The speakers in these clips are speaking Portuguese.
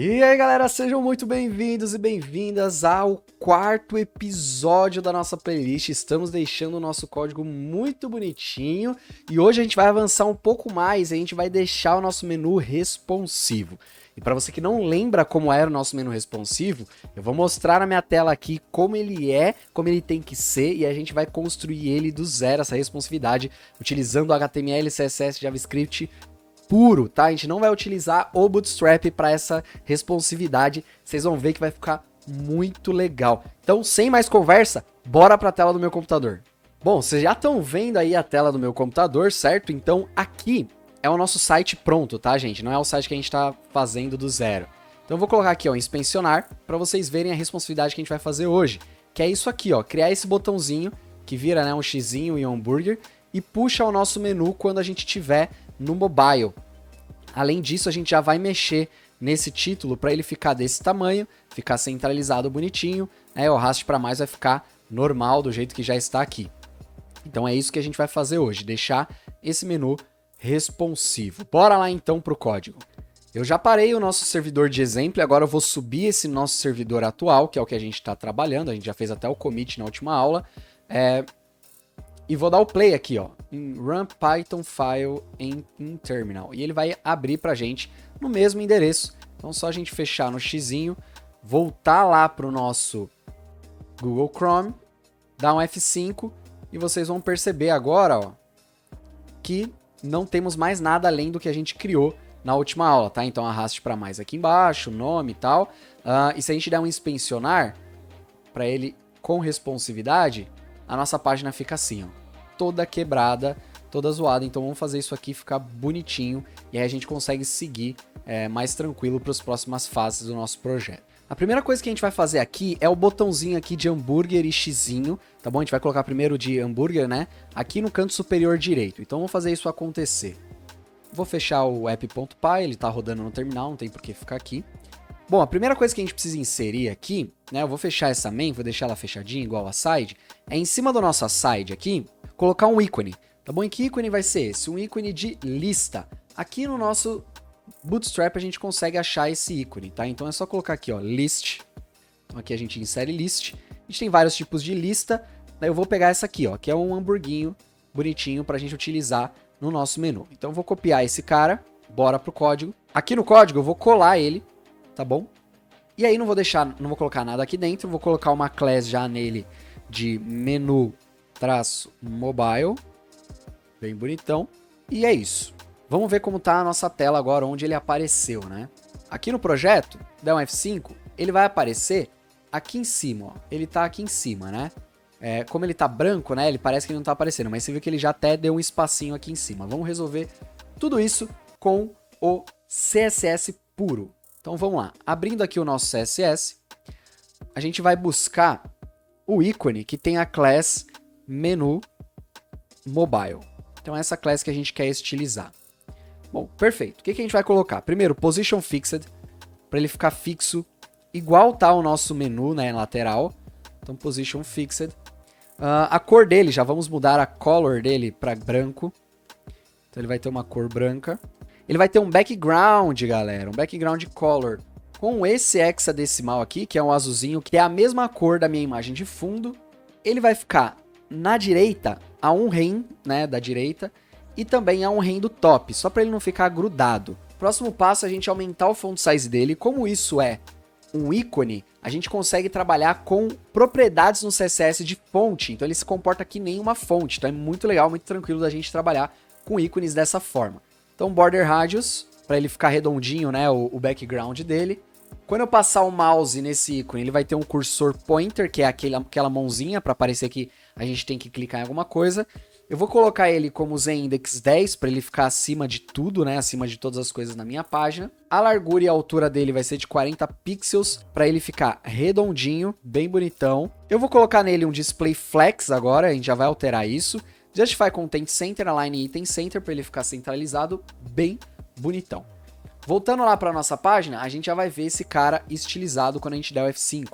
E aí galera, sejam muito bem-vindos e bem-vindas ao quarto episódio da nossa playlist. Estamos deixando o nosso código muito bonitinho e hoje a gente vai avançar um pouco mais, a gente vai deixar o nosso menu responsivo. E para você que não lembra como era o nosso menu responsivo, eu vou mostrar na minha tela aqui como ele é, como ele tem que ser e a gente vai construir ele do zero, essa responsividade, utilizando HTML, CSS, JavaScript puro, tá? A gente não vai utilizar o Bootstrap para essa responsividade. Vocês vão ver que vai ficar muito legal. Então, sem mais conversa, bora para a tela do meu computador. Bom, vocês já estão vendo aí a tela do meu computador, certo? Então, aqui é o nosso site pronto, tá, gente? Não é o site que a gente está fazendo do zero. Então, eu vou colocar aqui, ó, inspecionar, para vocês verem a responsividade que a gente vai fazer hoje. Que é isso aqui, ó, criar esse botãozinho que vira, né, um xizinho e um hambúrguer e puxa o nosso menu quando a gente tiver no mobile. Além disso, a gente já vai mexer nesse título para ele ficar desse tamanho, ficar centralizado bonitinho, né? O arraste para mais vai ficar normal, do jeito que já está aqui. Então é isso que a gente vai fazer hoje, deixar esse menu responsivo. Bora lá então para o código. Eu já parei o nosso servidor de exemplo e agora eu vou subir esse nosso servidor atual, que é o que a gente está trabalhando, a gente já fez até o commit na última aula, e vou dar o play aqui, ó, em run python file in terminal. E ele vai abrir pra gente no mesmo endereço. Então, só a gente fechar no xizinho, voltar lá pro nosso Google Chrome, dar um F5 e vocês vão perceber agora, ó, que não temos mais nada além do que a gente criou na última aula, tá? Então, arraste para mais aqui embaixo, nome e tal. E se a gente der um inspecionar para ele com responsividade, a nossa página fica assim, ó, toda quebrada, toda zoada. Então vamos fazer isso aqui ficar bonitinho e aí a gente consegue seguir mais tranquilo para as próximas fases do nosso projeto. A primeira coisa que a gente vai fazer aqui é o botãozinho aqui de hambúrguer e xizinho, tá bom? A gente vai colocar primeiro de hambúrguer, né? Aqui no canto superior direito. Então vamos fazer isso acontecer. Vou fechar o app.py, ele tá rodando no terminal, não tem por que ficar aqui. Bom, a primeira coisa que a gente precisa inserir aqui, né, eu vou fechar essa main, vou deixar ela fechadinha igual a side, é em cima da nossa side aqui, colocar um ícone, tá bom? E que ícone vai ser esse? Um ícone de lista. Aqui no nosso Bootstrap a gente consegue achar esse ícone, tá? Então é só colocar aqui, ó, list. Então aqui a gente insere list. A gente tem vários tipos de lista, daí eu vou pegar essa aqui, ó, que é um hamburguinho bonitinho pra gente utilizar no nosso menu. Então eu vou copiar esse cara, bora pro código. Aqui no código eu vou colar ele, tá bom? E aí não vou colocar nada aqui dentro, vou colocar uma class já nele de menu-mobile, bem bonitão, e é isso. Vamos ver como tá a nossa tela agora, onde ele apareceu, né? Aqui no projeto, dá um F5, ele vai aparecer aqui em cima, ó. Ele tá aqui em cima, né? Como ele tá branco, né? Ele parece que ele não tá aparecendo, mas você viu que ele já até deu um espacinho aqui em cima. Vamos resolver tudo isso com o CSS puro. Então vamos lá, abrindo aqui o nosso CSS, a gente vai buscar o ícone que tem a class menu mobile. Então essa class que a gente quer estilizar. Bom, perfeito. O que a gente vai colocar? Primeiro, position fixed, para ele ficar fixo, igual tá o nosso menu, né, lateral. Então position fixed. A cor dele, já vamos mudar a color dele para branco. Então ele vai ter uma cor branca. Ele vai ter um background, galera, um background color com esse hexadecimal aqui, que é um azulzinho, que é a mesma cor da minha imagem de fundo. Ele vai ficar na direita, a um rem, né, da direita, e também a um rem do top, só para ele não ficar grudado. Próximo passo é a gente aumentar o font size dele. Como isso é um ícone, a gente consegue trabalhar com propriedades no CSS de fonte, então ele se comporta que nem uma fonte, então é muito legal, muito tranquilo da gente trabalhar com ícones dessa forma. Então, border radius, para ele ficar redondinho, né, o background dele. Quando eu passar o mouse nesse ícone, ele vai ter um cursor pointer, que é aquela mãozinha para parecer que a gente tem que clicar em alguma coisa. Eu vou colocar ele como ZIndex 10, para ele ficar acima de tudo, né, acima de todas as coisas na minha página. A largura e a altura dele vai ser de 40 pixels, para ele ficar redondinho, bem bonitão. Eu vou colocar nele um display flex agora, a gente já vai alterar isso. Justify Content Center, Align Item Center, para ele ficar centralizado, bem bonitão. Voltando lá para nossa página, a gente já vai ver esse cara estilizado quando a gente der o F5.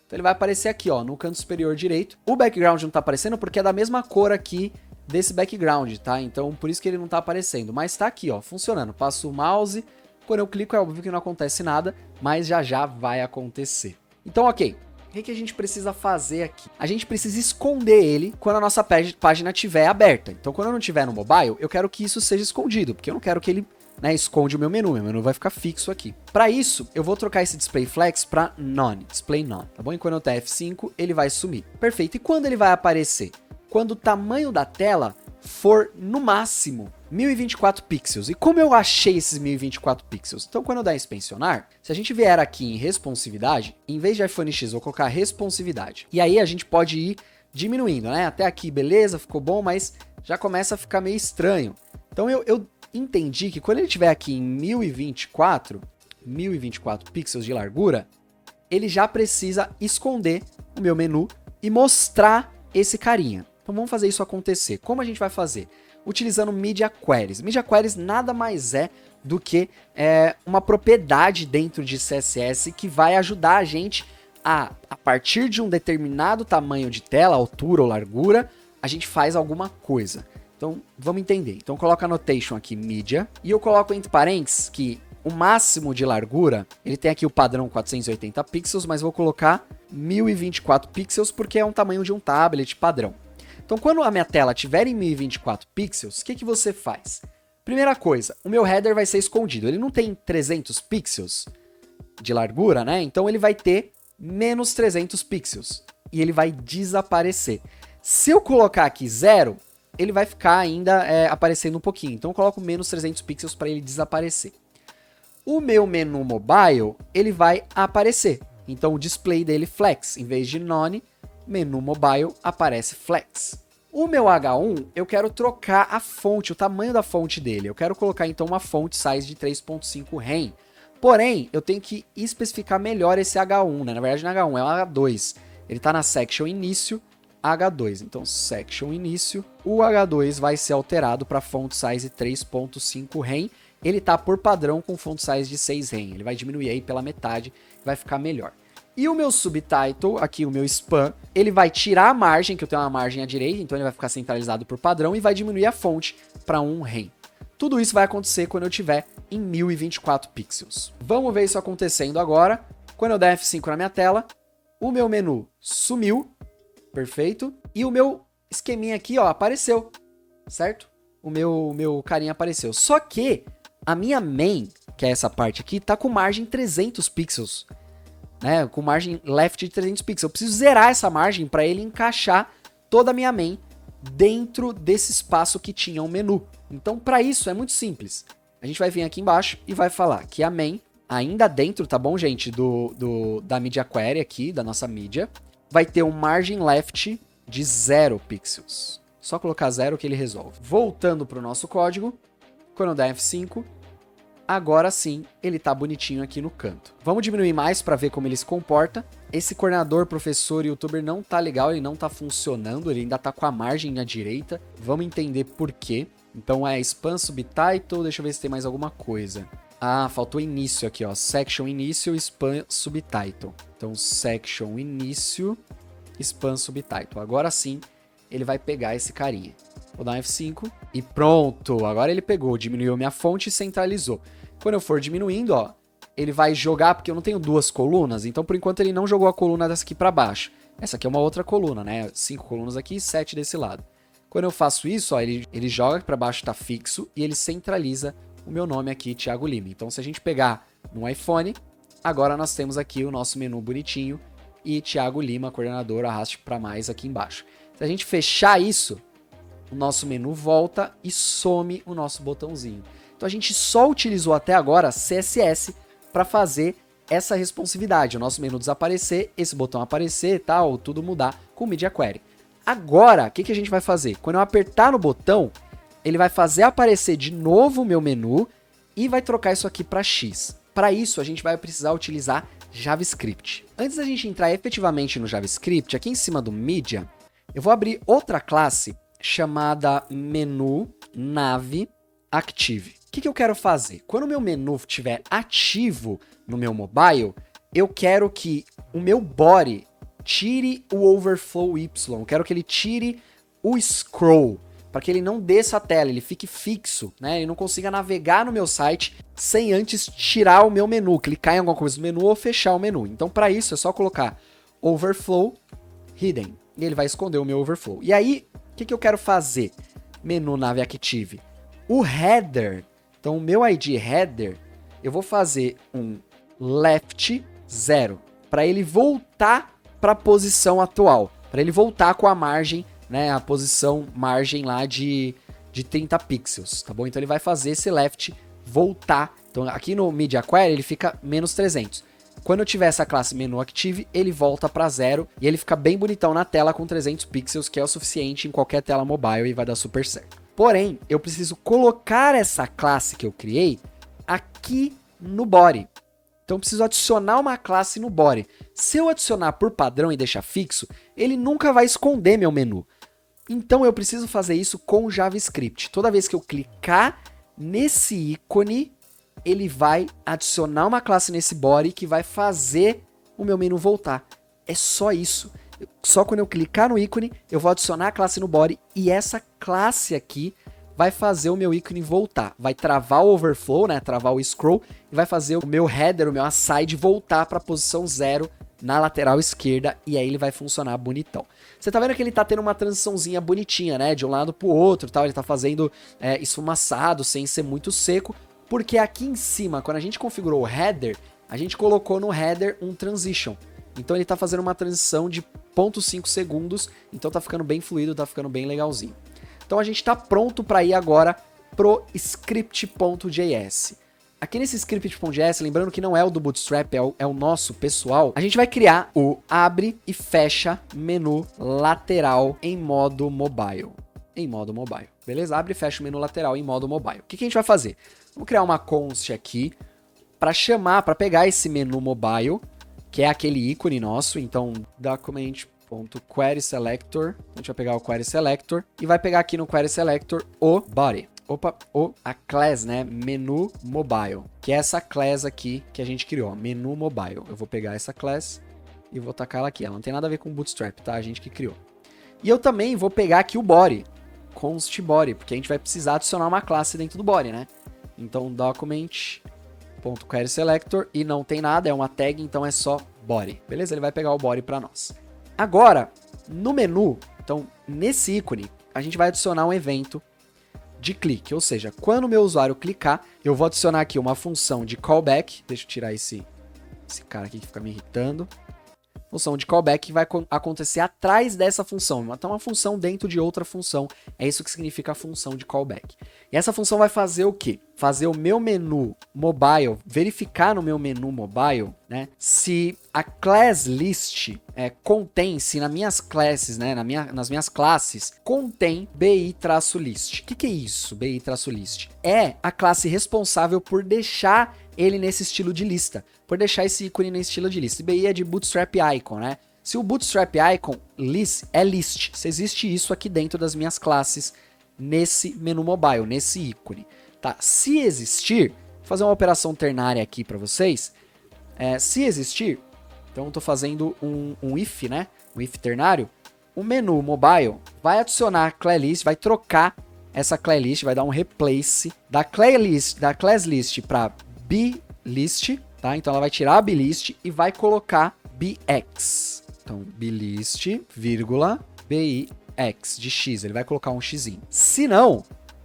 Então ele vai aparecer aqui, ó, no canto superior direito. O background não tá aparecendo porque é da mesma cor aqui desse background, tá? Então por isso que ele não tá aparecendo, mas tá aqui, ó, funcionando. Passo o mouse, quando eu clico é óbvio que não acontece nada, mas já já vai acontecer. Então, ok. O que a gente precisa fazer aqui? A gente precisa esconder ele quando a nossa página estiver aberta. Então, quando eu não estiver no mobile, eu quero que isso seja escondido, porque eu não quero que ele, né, esconde o meu menu vai ficar fixo aqui. Para isso, eu vou trocar esse display flex para none, display none, tá bom? E quando eu der F5, ele vai sumir. Perfeito. E quando ele vai aparecer? Quando o tamanho da tela for, no máximo, 1024 pixels. E como eu achei esses 1024 pixels? Então, quando eu der inspecionar, se a gente vier aqui em responsividade, em vez de iPhone X, eu vou colocar responsividade. E aí a gente pode ir diminuindo, né? Até aqui, beleza, ficou bom, mas já começa a ficar meio estranho. Então, eu entendi que quando ele estiver aqui em 1024 pixels de largura, ele já precisa esconder o meu menu e mostrar esse carinha. Então vamos fazer isso acontecer. Como a gente vai fazer? Utilizando Media Queries. Media Queries nada mais é do que uma propriedade dentro de CSS que vai ajudar a gente a partir de um determinado tamanho de tela, altura ou largura, a gente faz alguma coisa. Então vamos entender. Então coloca a annotation aqui, Media, e eu coloco entre parênteses que o máximo de largura, ele tem aqui o padrão 480 pixels, mas vou colocar 1024 pixels porque é um tamanho de um tablet padrão. Então, quando a minha tela estiver em 1024 pixels, o que você faz? Primeira coisa, o meu header vai ser escondido. Ele não tem 300 pixels de largura, né? Então, ele vai ter menos 300 pixels. E ele vai desaparecer. Se eu colocar aqui 0, ele vai ficar ainda aparecendo um pouquinho. Então, eu coloco menos 300 pixels para ele desaparecer. O meu menu mobile, ele vai aparecer. Então, o display dele flex. Em vez de none, menu mobile aparece flex. O meu H1, eu quero trocar a fonte, o tamanho da fonte dele. Eu quero colocar então uma font size de 3.5 rem. Porém, eu tenho que especificar melhor esse H1, né? Na verdade, não é H1, é o H2. Ele está na section início, H2. Então, section início, o H2 vai ser alterado para font size 3.5 rem. Ele está por padrão com font size de 6 rem. Ele vai diminuir aí pela metade, vai ficar melhor. E o meu subtitle, aqui o meu span, ele vai tirar a margem, que eu tenho uma margem à direita, então ele vai ficar centralizado por padrão e vai diminuir a fonte para 1 rem. Tudo isso vai acontecer quando eu tiver em 1024 pixels. Vamos ver isso acontecendo agora. Quando eu der F5 na minha tela, o meu menu sumiu, perfeito, e o meu esqueminha aqui, ó, apareceu, certo? O meu carinha apareceu. Só que a minha main, que é essa parte aqui, tá com margem 300 pixels. Né, com margem left de 300 pixels. Eu preciso zerar essa margem para ele encaixar toda a minha main dentro desse espaço que tinha um menu. Então, para isso, é muito simples. A gente vai vir aqui embaixo e vai falar que a main, ainda dentro, tá bom, gente, da Media Query aqui, da nossa mídia, vai ter um margin left de 0 pixels. Só colocar 0 que ele resolve. Voltando para o nosso código, quando eu der F5, agora sim, ele tá bonitinho aqui no canto. Vamos diminuir mais para ver como ele se comporta. Esse coordenador, professor e youtuber não tá legal, ele não tá funcionando, ele ainda tá com a margem à direita. Vamos entender por quê. Então é span subtitle, deixa eu ver se tem mais alguma coisa. Ah, faltou início aqui, ó. Section início, span subtitle. Então section início, span subtitle. Agora sim, ele vai pegar esse carinha. Vou dar um F5 e pronto. Agora ele pegou, diminuiu minha fonte e centralizou. Quando eu for diminuindo, ó, ele vai jogar, porque eu não tenho duas colunas, então por enquanto ele não jogou a coluna dessa aqui para baixo. Essa aqui é uma outra coluna, né? 5 colunas aqui e 7 desse lado. Quando eu faço isso, ó, ele joga para baixo, tá fixo, e ele centraliza o meu nome aqui, Thiago Lima. Então se a gente pegar no iPhone, agora nós temos aqui o nosso menu bonitinho e Thiago Lima, coordenador, arraste para mais aqui embaixo. Se a gente fechar isso, o nosso menu volta e some o nosso botãozinho. Então a gente só utilizou até agora CSS para fazer essa responsividade, o nosso menu desaparecer, esse botão aparecer e tal, tudo mudar com o Media Query. Agora, o que a gente vai fazer? Quando eu apertar no botão, ele vai fazer aparecer de novo o meu menu e vai trocar isso aqui para X. Para isso, a gente vai precisar utilizar JavaScript. Antes da gente entrar efetivamente no JavaScript, aqui em cima do Media, eu vou abrir outra classe chamada menu nav active. O que eu quero fazer? Quando o meu menu estiver ativo no meu mobile, eu quero que o meu body tire o overflow y. Eu quero que ele tire o scroll, para que ele não desça a tela, ele fique fixo, né? Ele não consiga navegar no meu site sem antes tirar o meu menu, clicar em alguma coisa no menu ou fechar o menu. Então, para isso, é só colocar overflow hidden e ele vai esconder o meu overflow. E aí, o que eu quero fazer? Menu Nave Active. O header, então o meu ID header, eu vou fazer um left 0 para ele voltar para a posição atual, para ele voltar com a margem, né, a posição margem lá de 30 pixels, tá bom? Então ele vai fazer esse left voltar. Então aqui no Media Query ele fica menos 300. Quando eu tiver essa classe menu active, ele volta para 0 e ele fica bem bonitão na tela com 300 pixels, que é o suficiente em qualquer tela mobile e vai dar super certo. Porém, eu preciso colocar essa classe que eu criei aqui no body. Então eu preciso adicionar uma classe no body. Se eu adicionar por padrão e deixar fixo, ele nunca vai esconder meu menu. Então eu preciso fazer isso com JavaScript. Toda vez que eu clicar nesse ícone, ele vai adicionar uma classe nesse body que vai fazer o meu menu voltar. É só isso. Só quando eu clicar no ícone, eu vou adicionar a classe no body e essa classe aqui vai fazer o meu ícone voltar. Vai travar o overflow, né? Travar o scroll e vai fazer o meu header, o meu aside voltar para a posição 0 na lateral esquerda e aí ele vai funcionar bonitão. Você tá vendo que ele tá tendo uma transiçãozinha bonitinha, né? De um lado pro outro, tal. Ele tá fazendo esfumaçado, sem ser muito seco, porque aqui em cima, quando a gente configurou o header, a gente colocou no header um transition. Então ele tá fazendo uma transição de 0,5 segundos, então tá ficando bem fluido, tá ficando bem legalzinho. Então a gente tá pronto para ir agora pro script.js. Aqui nesse script.js, lembrando que não é o do Bootstrap, é o nosso pessoal, a gente vai criar o abre e fecha menu lateral em modo mobile. Beleza? Abre e fecha o menu lateral em modo mobile. O que a gente vai fazer? Vamos criar uma const aqui para pegar esse menu mobile, que é aquele ícone nosso. Então, document.querySelector. A gente vai pegar o querySelector e vai pegar aqui no querySelector o body. A class, né? Menu mobile. Que é essa class aqui que a gente criou, menu mobile. Eu vou pegar essa class e vou tacar ela aqui. Ela não tem nada a ver com Bootstrap, tá? A gente que criou. E eu também vou pegar aqui o body, const body, porque a gente vai precisar adicionar uma classe dentro do body, né? Então, document.querySelector e não tem nada, é uma tag, então é só body. Beleza? Ele vai pegar o body para nós. Agora, no menu, então, nesse ícone, a gente vai adicionar um evento de clique, ou seja, quando o meu usuário clicar, eu vou adicionar aqui uma função de callback. Deixa eu tirar esse cara aqui que fica me irritando. Função de callback que vai acontecer atrás dessa função. Então, uma função dentro de outra função. É isso que significa a função de callback. E essa função vai fazer o quê? Fazer o meu menu mobile, verificar no meu menu mobile, né, se a class list contém, se nas minhas classes, né, nas minhas classes, contém BI-list. O que é isso, BI-list? É a classe responsável por deixar ele nesse estilo de lista, por deixar esse ícone nesse estilo de lista. BI é de Bootstrap Icon, né? Se o Bootstrap Icon é list, se existe isso aqui dentro das minhas classes, nesse menu mobile, nesse ícone. Tá? Se existir, vou fazer uma operação ternária aqui para vocês. Se existir, então eu tô fazendo um if, né? Um if ternário. O menu mobile vai adicionar a class list, vai trocar essa class list, vai dar um replace da class list para blist, tá? Então ela vai tirar a blist e vai colocar bx. Então blist, vírgula, bix de x, ele vai colocar um xzinho. Se não,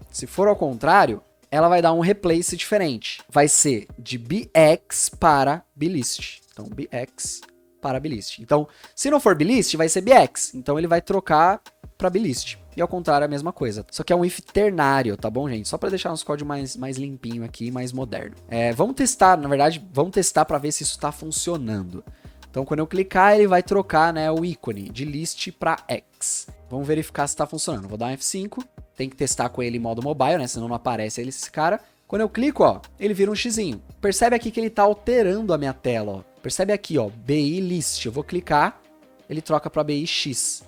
se for ao contrário, ela vai dar um replace diferente. Vai ser de bx para blist. Então bx para blist. Então, se não for blist, vai ser bx. Então ele vai trocar para blist. E ao contrário, a mesma coisa. Só que é um if ternário, tá bom, gente? Só para deixar nosso código mais limpinho aqui, mais moderno. Vamos testar, na verdade, vamos testar para ver se isso está funcionando. Então, quando eu clicar, ele vai trocar, né, o ícone de list para x. Vamos verificar se está funcionando. Vou dar um F5. Tem que testar com ele em modo mobile, né? Senão não aparece esse cara. Quando eu clico, ó, ele vira um xzinho. Percebe aqui que ele está alterando a minha tela, ó. Percebe aqui, ó, BI list. Eu vou clicar, ele troca para BIX.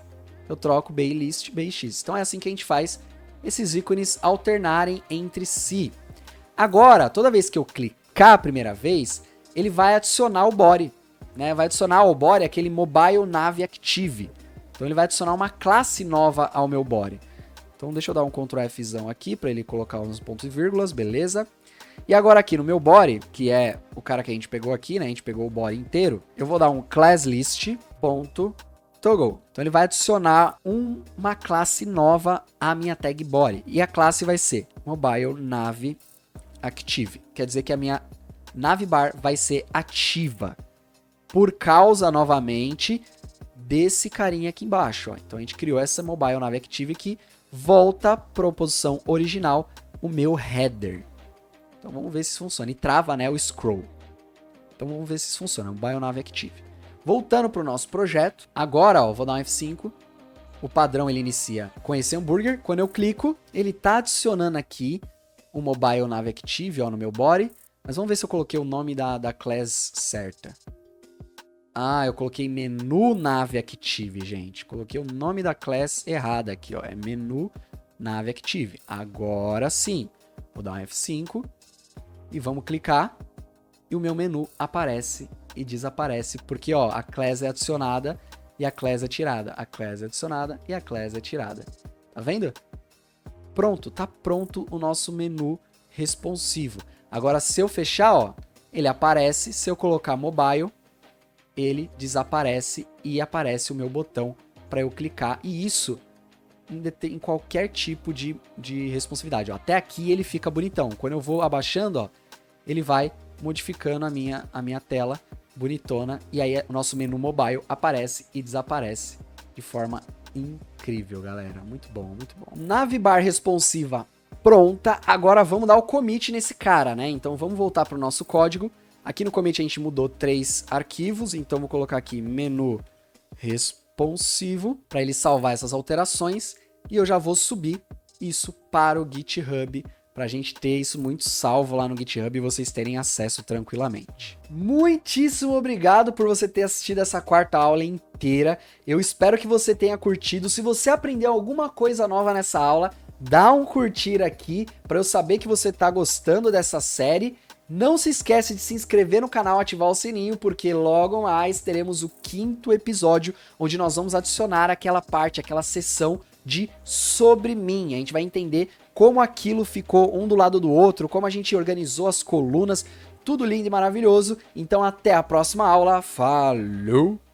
Eu troco BI list, BIX. Então é assim que a gente faz esses ícones alternarem entre si. Agora, toda vez que eu clicar a primeira vez, ele vai adicionar o body, né? Vai adicionar ao body aquele mobile nave active. Então ele vai adicionar uma classe nova ao meu body. Então deixa eu dar um Ctrl Fzão aqui para ele colocar uns pontos e vírgulas, beleza. E agora aqui no meu body, que é o cara que a gente pegou aqui, né? A gente pegou o body inteiro. Eu vou dar um ClassList.toggle. Então ele vai adicionar uma classe nova à minha tag body. E a classe vai ser Mobile Nav Active. Quer dizer que a minha navbar vai ser ativa. Por causa, novamente, desse carinha aqui embaixo. Ó. Então a gente criou essa Mobile Nav Active que volta para a posição original, o meu header. Então vamos ver se isso funciona. E trava, né, o scroll. Então vamos ver se isso funciona. Mobile Nav Active. Voltando para o nosso projeto. Agora, ó, vou dar um F5. O padrão ele inicia com esse hambúrguer. Quando eu clico, ele está adicionando aqui o Mobile Nav Active, ó, no meu body. Mas vamos ver se eu coloquei o nome da class certa. Ah, eu coloquei Menu Nav Active, gente. Coloquei o nome da class errada aqui, ó. É Menu Nav Active. Agora sim. Vou dar um F5. E vamos clicar. E o meu menu aparece e desaparece. Porque, ó, a class é adicionada e a class é tirada. A class é adicionada e a class é tirada. Tá vendo? Pronto, tá pronto o nosso menu responsivo. Agora, se eu fechar, ó, ele aparece. Se eu colocar mobile, ele desaparece e aparece o meu botão para eu clicar. E isso em qualquer tipo de responsividade. Ó. Até aqui ele fica bonitão. Quando eu vou abaixando, ó, ele vai modificando a minha tela bonitona. E aí o nosso menu mobile aparece e desaparece de forma incrível, galera. Muito bom, muito bom. Navbar responsiva pronta. Agora vamos dar o commit nesse cara, né? Então vamos voltar para o nosso código. Aqui no commit a gente mudou 3 arquivos. Então vou colocar aqui menu responsivo para ele salvar essas alterações. E eu já vou subir isso para o GitHub, para a gente ter isso muito salvo lá no GitHub e vocês terem acesso tranquilamente. Muitíssimo obrigado por você ter assistido essa quarta aula inteira. Eu espero que você tenha curtido. Se você aprendeu alguma coisa nova nessa aula, dá um curtir aqui para eu saber que você está gostando dessa série. Não se esquece de se inscrever no canal, ativar o sininho, porque logo mais teremos o 5º episódio, onde nós vamos adicionar aquela parte, aquela seção de sobre mim. A gente vai entender como aquilo ficou um do lado do outro, como a gente organizou as colunas, tudo lindo e maravilhoso. Então até a próxima aula. Falou!